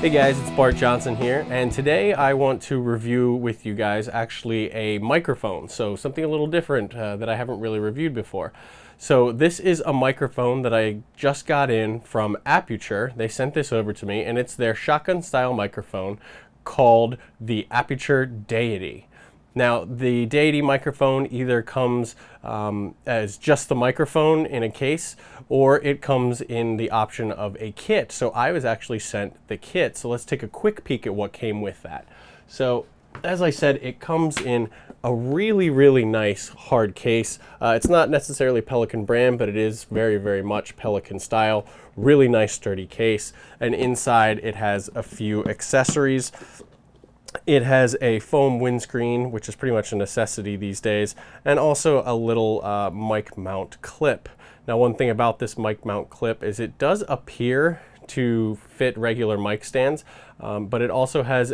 Hey guys, it's Bart Johnson here, and today I want to review with you guys actually a microphone, so something a little different that I haven't really reviewed before. So this is a microphone that I just got in from Aputure. They sent this over to me, and it's their shotgun style microphone called the Aputure Deity. Now, the Deity microphone either comes as just the microphone in a case, or it comes in the option of a kit. So I was actually sent the kit. So let's take a quick peek at what came with that. So as I said, it comes in a really, really nice hard case. It's not necessarily Pelican brand, but it is very, very much Pelican style. Really nice sturdy case. And inside it has a few accessories. It has a foam windscreen, which is pretty much a necessity these days, and also a little mic mount clip. Now, one thing about this mic mount clip is it does appear to fit regular mic stands, but it also has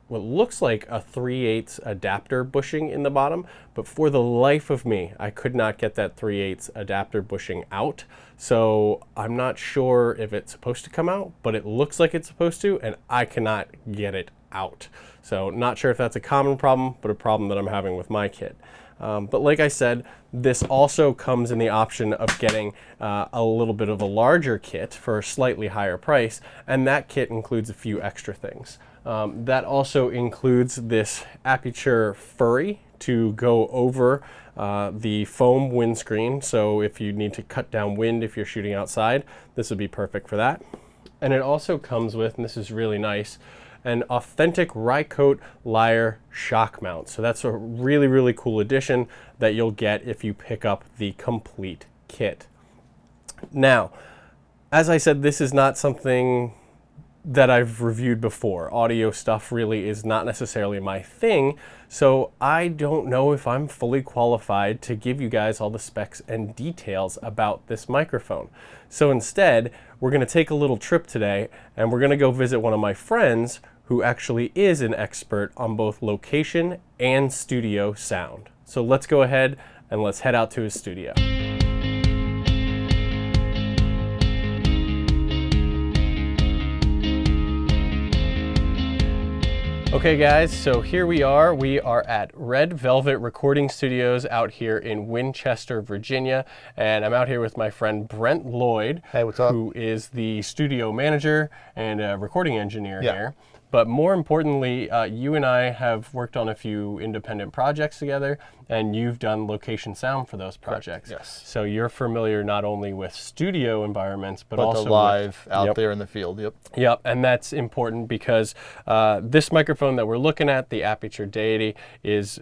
what looks like a 3/8 adapter bushing in the bottom, but for the life of me, I could not get that 3/8 adapter bushing out. So I'm not sure if it's supposed to come out, but it looks like it's supposed to, and I cannot get it out. So not sure if that's a common problem, but a problem that I'm having with my kit. But like I said, this also comes in the option of getting a little bit of a larger kit for a slightly higher price, and that kit includes a few extra things. That also includes this Aputure Furry to go over the foam windscreen. So if you need to cut down wind if you're shooting outside, this would be perfect for that. And it also comes with, and this is really nice, an authentic Rycote Lyre shock mount. So that's a really, really cool addition that you'll get if you pick up the complete kit. Now, as I said, this is not something that I've reviewed before. Audio stuff really is not necessarily my thing, so I don't know if I'm fully qualified to give you guys all the specs and details about this microphone. So instead, we're gonna take a little trip today, and we're gonna go visit one of my friends who actually is an expert on both location and studio sound. So let's go ahead and let's head out to his studio. Okay guys, so here we are. We are at Red Velvet Recording Studios out here in Winchester, Virginia. And I'm out here with my friend Brent Lloyd. Hey, what's up? Who is the studio manager and recording engineer here. But more importantly, you and I have worked on a few independent projects together, and you've done location sound for those projects. Correct. Yes. So you're familiar not only with studio environments, but also the live with, out there in the field. Yep. Yep, and that's important because this microphone that we're looking at, the Aputure Deity, is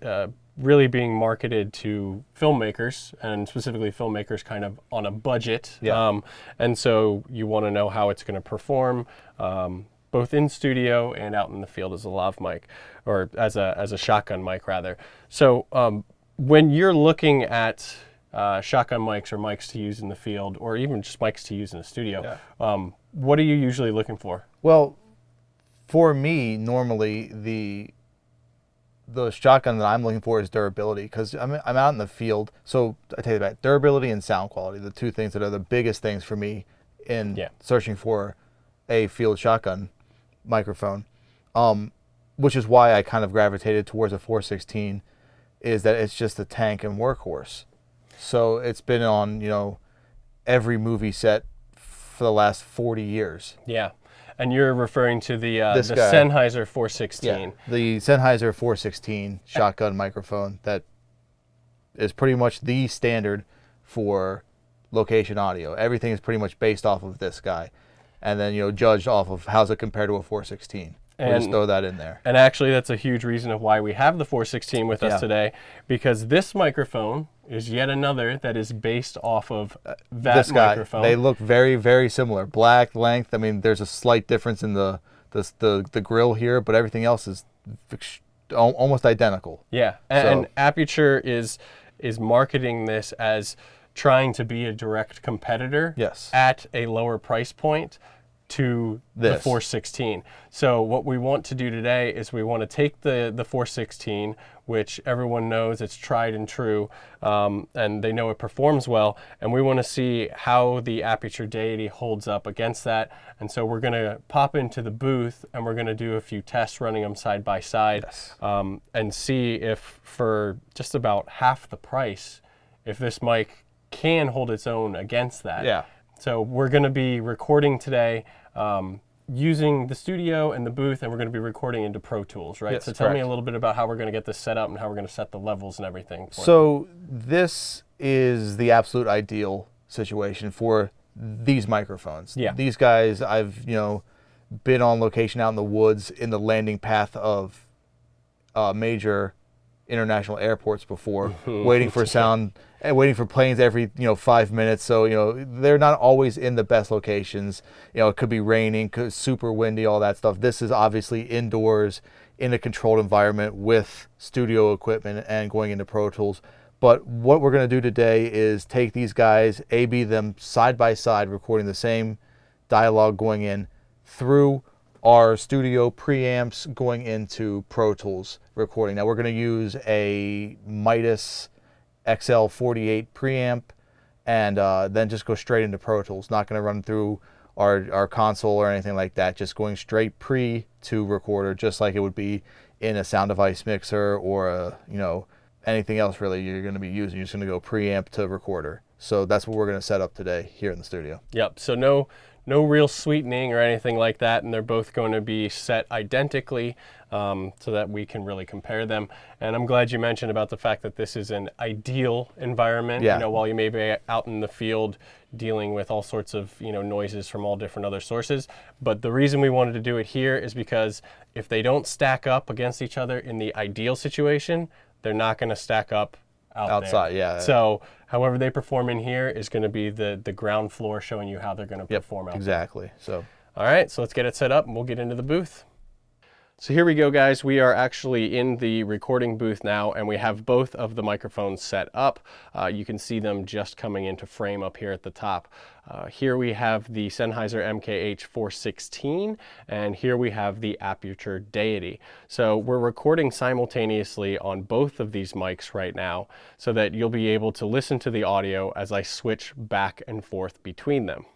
really being marketed to filmmakers, and specifically filmmakers kind of on a budget. Yeah. And so you want to know how it's going to perform. Both in studio and out in the field as a lav mic, or as a shotgun mic rather. So when you're looking at shotgun mics or mics to use in the field, or even just mics to use in the studio, what are you usually looking for? Well, for me, normally the shotgun that I'm looking for is durability, because I'm out in the field. So I take it back: durability and sound quality, the two things that are the biggest things for me in searching for a field shotgun microphone, which is why I kind of gravitated towards a 416, is that it's just a tank and workhorse. So it's been on, every movie set for the last 40 years. Yeah, and you're referring to the Sennheiser 416. Yeah, the Sennheiser 416 shotgun microphone that is pretty much the standard for location audio. Everything is pretty much based off of this guy. And then, judged off of how's it compared to a 416. We'll just throw that in there. And actually, that's a huge reason of why we have the 416 with us today, because this microphone is yet another that is based off of that microphone. They look very, very similar. Black length. I mean, there's a slight difference in the grill here, but everything else is almost identical. Yeah, and Aputure is marketing this as trying to be a direct competitor at a lower price point. to the 416. So what we want to do today is we want to take the 416, which everyone knows it's tried and true, and they know it performs well, and we want to see how the Aputure Deity holds up against that. And so we're going to pop into the booth and we're going to do a few tests running them side by side, and see if for just about half the price, if this mic can hold its own against that. Yeah. So we're going to be recording today using the studio and the booth, and we're going to be recording into Pro Tools, right? Yes, so tell me a little bit about how we're going to get this set up and how we're going to set the levels and everything. So this is the absolute ideal situation for these microphones. Yeah. These guys, I've been on location out in the woods in the landing path of major international airports before, waiting for sound and waiting for planes every 5 minutes. So they're not always in the best locations. It could be raining, super windy, all that stuff. This is obviously indoors in a controlled environment with studio equipment and going into Pro Tools. But what we're going to do today is take these guys, A/B them side by side, recording the same dialogue going in through our studio preamps going into Pro Tools recording. Now we're going to use a Midas XL48 preamp and then just go straight into Pro Tools. Not going to run through our console or anything like that. Just going straight pre to recorder, just like it would be in a sound device mixer or a anything else really you're going to be using. You're just going to go preamp to recorder. So that's what we're going to set up today here in the studio. Yep. So no real sweetening or anything like that, and they're both going to be set identically so that we can really compare them. And I'm glad you mentioned about the fact that this is an ideal environment. Yeah. While you may be out in the field dealing with all sorts of noises from all different other sources. But the reason we wanted to do it here is because if they don't stack up against each other in the ideal situation, they're not going to stack up outside there. Yeah. So however they perform in here is going to be the ground floor showing you how they're going to perform out exactly. there. So all right, so let's get it set up and we'll get into the booth. So here we go, guys. We are actually in the recording booth now, and we have both of the microphones set up. You can see them just coming into frame up here at the top. Here we have the Sennheiser MKH-416, and here we have the Aputure Deity. So we're recording simultaneously on both of these mics right now so that you'll be able to listen to the audio as I switch back and forth between them.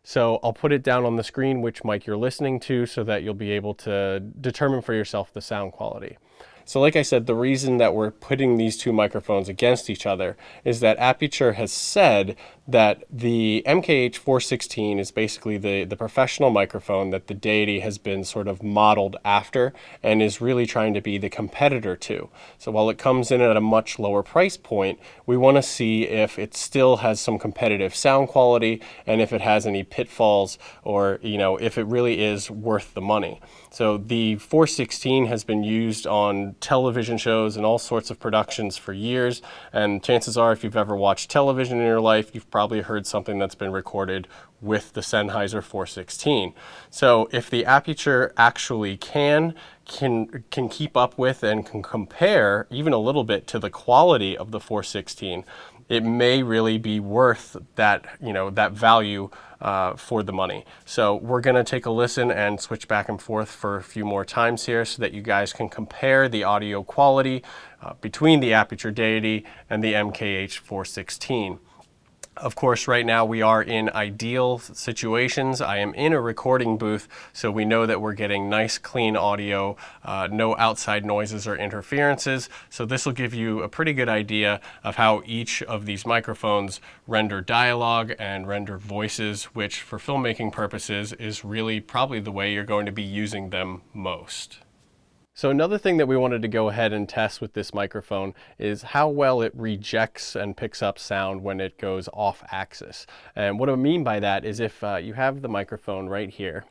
So I'll put it down on the screen which mic you're listening to so that you'll be able to determine for yourself the sound quality. So like I said, the reason that we're putting these two microphones against each other is that Aputure has said that the MKH-416 is basically the professional microphone that the Deity has been sort of modeled after and is really trying to be the competitor to. So while it comes in at a much lower price point, we want to see if it still has some competitive sound quality and if it has any pitfalls or if it really is worth the money. So the 416 has been used on television shows and all sorts of productions for years, and chances are if you've ever watched television in your life, you've probably heard something that's been recorded with the Sennheiser 416. So if the Aputure actually can keep up with and can compare even a little bit to the quality of the 416, it may really be worth that that value for the money. So we're going to take a listen and switch back and forth for a few more times here so that you guys can compare the audio quality between the Aputure Deity and the MKH-416. Of course, right now we are in ideal situations. I am in a recording booth, so we know that we're getting nice, clean audio, no outside noises or interferences. So this will give you a pretty good idea of how each of these microphones render dialogue and render voices, which for filmmaking purposes is really probably the way you're going to be using them most. So another thing that we wanted to go ahead and test with this microphone is how well it rejects and picks up sound when it goes off axis. And what I mean by that is if you have the microphone right here,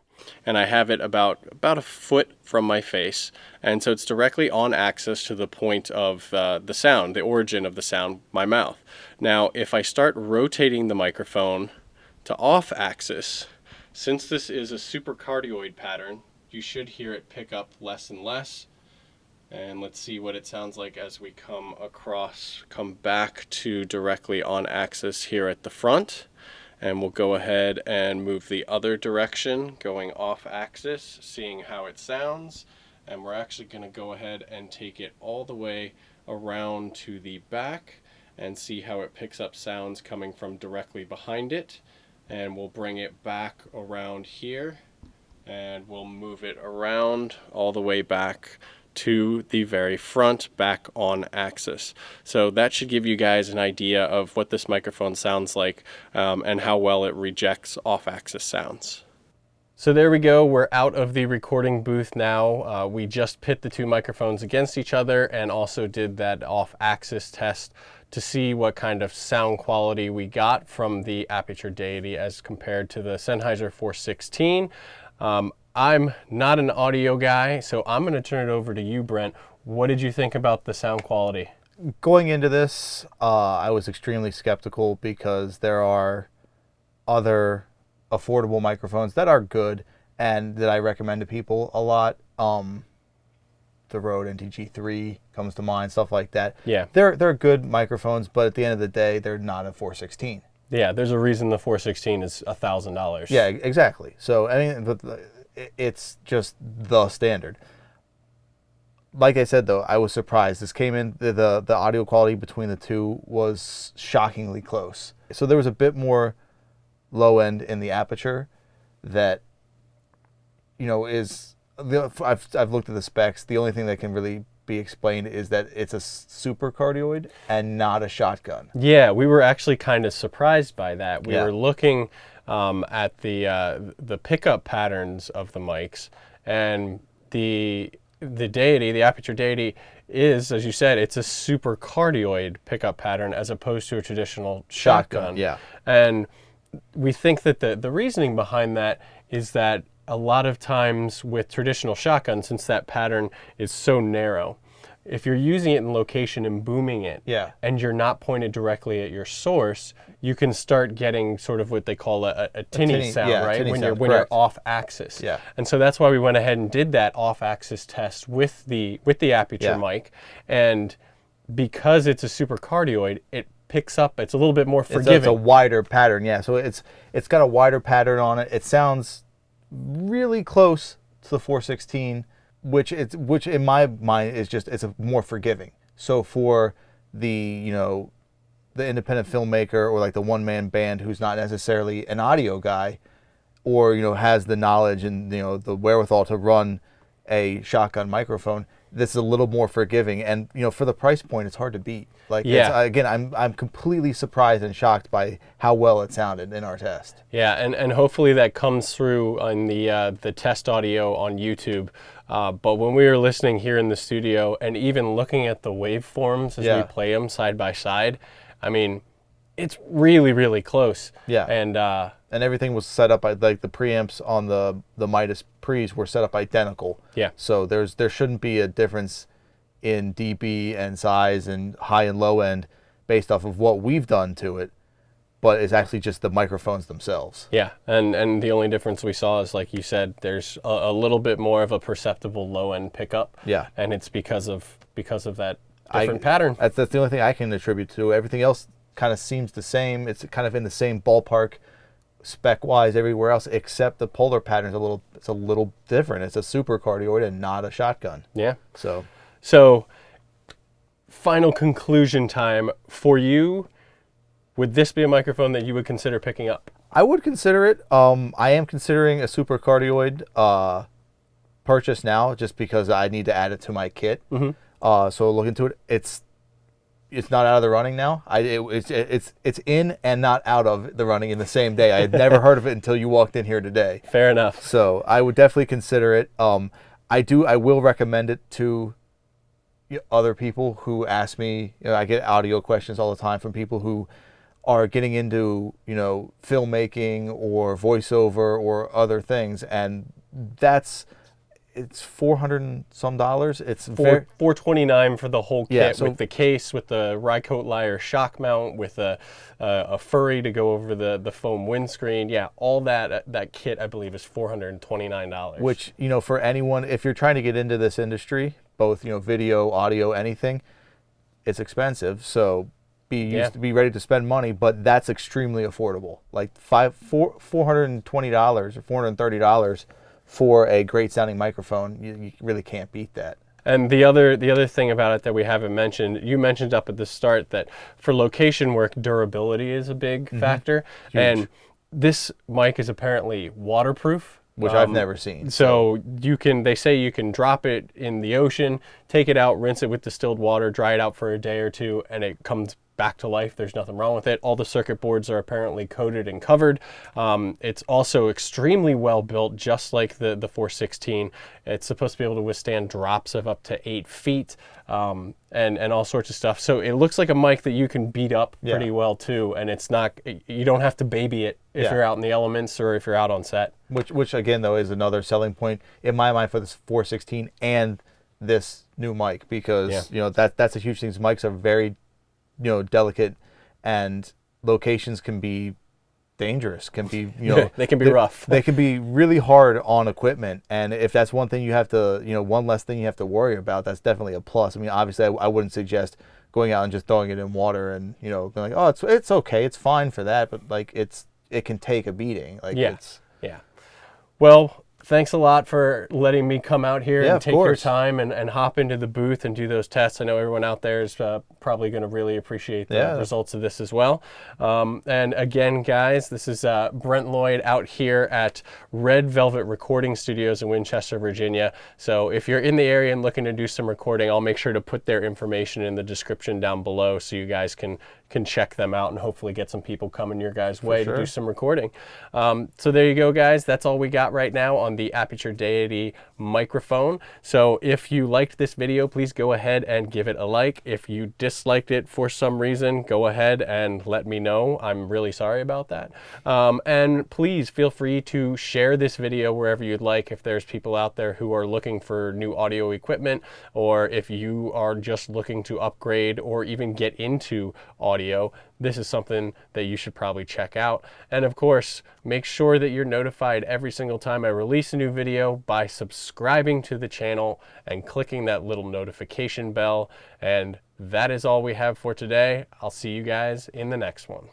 and I have it about a foot from my face, and so it's directly on axis to the point of the sound, the origin of the sound, my mouth. Now if I start rotating the microphone to off axis, since this is a supercardioid pattern, you should hear it pick up less and less. And let's see what it sounds like as we come back to directly on axis here at the front. and we'll go ahead and move the other direction, going off axis, seeing how it sounds. And we're actually going to go ahead and take it all the way around to the back and see how it picks up sounds coming from directly behind it. And we'll bring it back around here, and we'll move it around all the way back to the very front, back on axis. So that should give you guys an idea of what this microphone sounds like, and how well it rejects off-axis sounds. So there we go, we're out of the recording booth now. We just pit the two microphones against each other and also did that off-axis test to see what kind of sound quality we got from the Aputure Deity as compared to the Sennheiser 416. I'm not an audio guy, so I'm going to turn it over to you, Brent. What did you think about the sound quality? Going into this, I was extremely skeptical because there are other affordable microphones that are good and that I recommend to people a lot. The Rode NTG3 comes to mind, stuff like that. Yeah. They're good microphones, but at the end of the day, they're not a 416. Yeah, there's a reason the 416 is $1,000. Yeah, exactly. So, I mean, it's just the standard. Like I said, though, I was surprised. This came in, the audio quality between the two was shockingly close. So there was a bit more low end in the Aputure that, you know, I've looked at the specs. The only thing that can really be explained is that it's a super cardioid and not a shotgun. Yeah, we were actually kind of surprised by that. We Yeah. were looking at the pickup patterns of the mics, and the Deity, the Aputure Deity, is, as you said, it's a super cardioid pickup pattern as opposed to a traditional shotgun. Yeah. And we think that the reasoning behind that is that a lot of times with traditional shotguns, since that pattern is so narrow, if you're using it in location and booming it, Yeah. and you're not pointed directly at your source, you can start getting sort of what they call a tinny sound, yeah, right? tinny When sound, you're correct. off axis. Yeah. And so that's why we went ahead and did that off axis test with the Aputure Yeah. mic, and because it's a super cardioid, it picks up. It's a little bit more forgiving. It's a wider pattern, yeah. So it's got a wider pattern on it. It sounds really close to the 416, which in my mind is just, it's a more forgiving. So for the, you know, the independent filmmaker or like the one-man band who's not necessarily an audio guy, or, you know, has the knowledge and, you know, the wherewithal to run a shotgun microphone, this is a little more forgiving. And, you know, for the price point, it's hard to beat. Like, Yeah. again, I'm completely surprised and shocked by how well it sounded in our test. Yeah, and hopefully that comes through on the test audio on YouTube. But when we were listening here in the studio and even looking at the waveforms as Yeah. we play them side by side, I mean, it's really, really close. Yeah. And everything was set up by, like, the preamps on the Midas pre's were set up identical. yeah. So there shouldn't be a difference in dB and size and high and low end based off of what we've done to it, but it's actually just the microphones themselves. Yeah, and the only difference we saw is, like you said, there's a little bit more of a perceptible low end pickup. Yeah. And it's because of that different pattern. That's the only thing I can attribute to. Everything else kind of seems the same. It's kind of in the same ballpark spec-wise everywhere else, except the polar pattern is it's a little different. It's a super cardioid and not a shotgun. Yeah. So Final conclusion time for you. Would this be a microphone that you would consider picking up? I would consider it. I am considering a super cardioid purchase now, just because I need to add it to my kit. Mm-hmm. So look into it. It's not out of the running now. It's in and not out of the running in the same day. I had never heard of it until you walked in here today. Fair enough. So I would definitely consider it. I will recommend it to other people who ask me. You know, I get audio questions all the time from people who are getting into, you know, filmmaking or voiceover or other things, and it's $400 and some. It's $429 for the whole kit, Yeah, so- with the case, with the Rycote Lyre shock mount, with a furry to go over the foam windscreen. Yeah, all that kit, I believe, is $429. which, you know, for anyone, if you're trying to get into this industry, both, you know, video, audio, anything, it's expensive. So be ready to spend money, but that's extremely affordable. Like $420 or $430 for a great sounding microphone. You really can't beat that. And the other thing about it that we haven't mentioned, you mentioned up at the start that for location work, durability is a big factor. Huge. And this mic is apparently waterproof. Which I've never seen. So they say you can drop it in the ocean, take it out, rinse it with distilled water, dry it out for a day or two, and it comes back to life. There's nothing wrong with it. All the circuit boards are apparently coated and covered. It's also extremely well built, just like the 416. It's supposed to be able to withstand drops of up to 8 feet and all sorts of stuff. So it looks like a mic that you can beat up pretty well too, and it's not, you don't have to baby it if you're out in the elements or if you're out on set. Which again though is another selling point in my mind for this 416 and this new mic, because you know that's a huge thing. These mics are very delicate, and locations can be dangerous, can be they can be rough. They can be really hard on equipment, and if that's one thing you have to one less thing you have to worry about, that's definitely a plus. I mean, obviously I wouldn't suggest going out and just throwing it in water and being like, oh, it's okay, it's fine for that, but like it can take a beating. Like Well, thanks a lot for letting me come out here and take your course. time and hop into the booth and do those tests. I know everyone out there is probably going to really appreciate the results of this as well. And again, guys, this is Brent Lloyd out here at Red Velvet Recording Studios in Winchester, Virginia. So if you're in the area and looking to do some recording, I'll make sure to put their information in the description down below so you guys can check them out and hopefully get some people coming your guys' way to do some recording. So there you go, guys. That's all we got right now on the Aputure Deity microphone. So if you liked this video, please go ahead and give it a like. If you disliked it for some reason, go ahead and let me know. I'm really sorry about that. And please feel free to share this video wherever you'd like. If there's people out there who are looking for new audio equipment, or if you are just looking to upgrade or even get into audio, this is something that you should probably check out. And of course, make sure that you're notified every single time I release a new video by subscribing to the channel and clicking that little notification bell. And that is all we have for today. I'll see you guys in the next one.